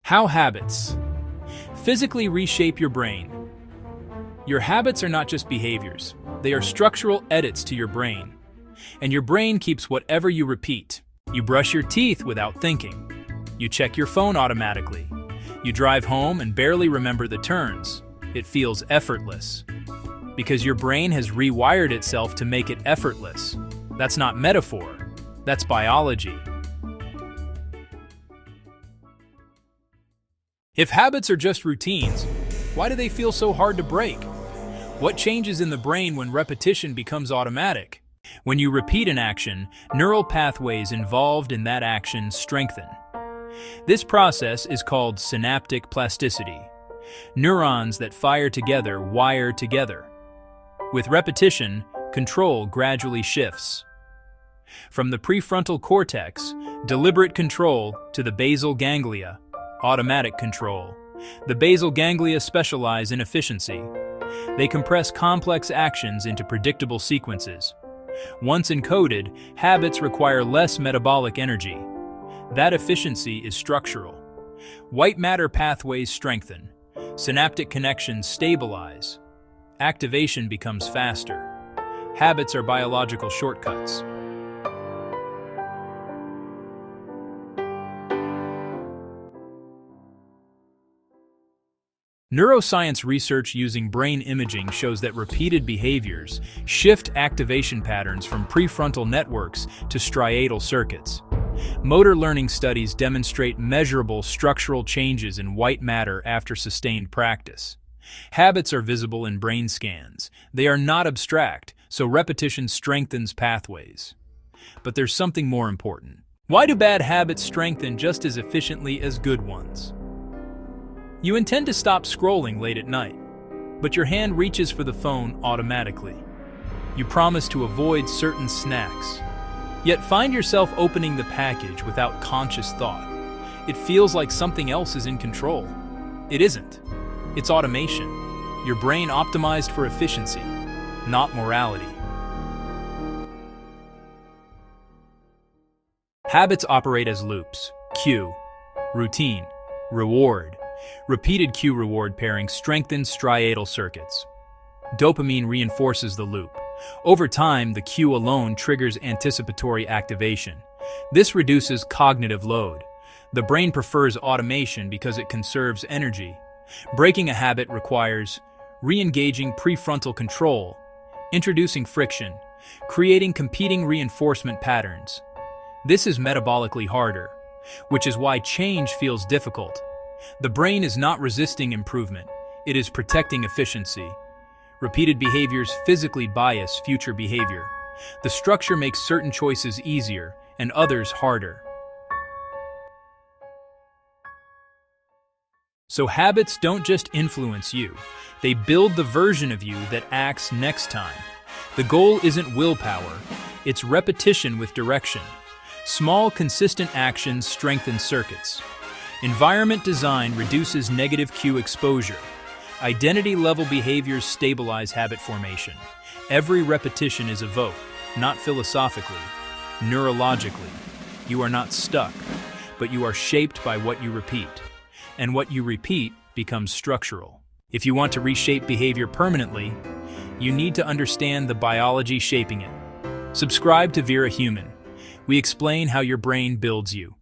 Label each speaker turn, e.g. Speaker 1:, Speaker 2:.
Speaker 1: How habits physically reshape your brain. Your habits are not just behaviors, they are structural edits to your brain. And your brain keeps whatever you repeat. You brush your teeth without thinking. You check your phone automatically. You drive home and barely remember the turns. It feels effortless. Because your brain has rewired itself to make it effortless. That's not metaphor, that's biology. If habits are just routines, why do they feel so hard to break? What changes in the brain when repetition becomes automatic? When you repeat an action, neural pathways involved in that action strengthen. This process is called synaptic plasticity. Neurons that fire together wire together. With repetition, control gradually shifts. From the prefrontal cortex, deliberate control, to the basal ganglia, automatic control. The basal ganglia specialize in efficiency. They compress complex actions into predictable sequences. Once encoded, habits require less metabolic energy. That efficiency is structural. White matter pathways strengthen. Synaptic connections stabilize. Activation becomes faster. Habits are biological shortcuts. Neuroscience research using brain imaging shows that repeated behaviors shift activation patterns from prefrontal networks to striatal circuits. Motor learning studies demonstrate measurable structural changes in white matter after sustained practice. Habits are visible in brain scans. They are not abstract, so repetition strengthens pathways. But there's something more important. Why do bad habits strengthen just as efficiently as good ones? You intend to stop scrolling late at night, but your hand reaches for the phone automatically. You promise to avoid certain snacks, yet find yourself opening the package without conscious thought. It feels like something else is in control. It isn't. It's automation. Your brain optimized for efficiency, not morality. Habits operate as loops. Cue, routine, reward. Repeated cue-reward pairing strengthens striatal circuits. Dopamine reinforces the loop. Over time, the cue alone triggers anticipatory activation. This reduces cognitive load. The brain prefers automation because it conserves energy. Breaking a habit requires re-engaging prefrontal control, introducing friction, creating competing reinforcement patterns. This is metabolically harder, which is why change feels difficult. The brain is not resisting improvement, it is protecting efficiency. Repeated behaviors physically bias future behavior. The structure makes certain choices easier and others harder. So habits don't just influence you, they build the version of you that acts next time. The goal isn't willpower, it's repetition with direction. Small, consistent actions strengthen circuits. Environment design reduces negative cue exposure. Identity-level behaviors stabilize habit formation. Every repetition is evoked, not philosophically, neurologically. You are not stuck, but you are shaped by what you repeat. And what you repeat becomes structural. If you want to reshape behavior permanently, you need to understand the biology shaping it. Subscribe to Vera Human. We explain how your brain builds you.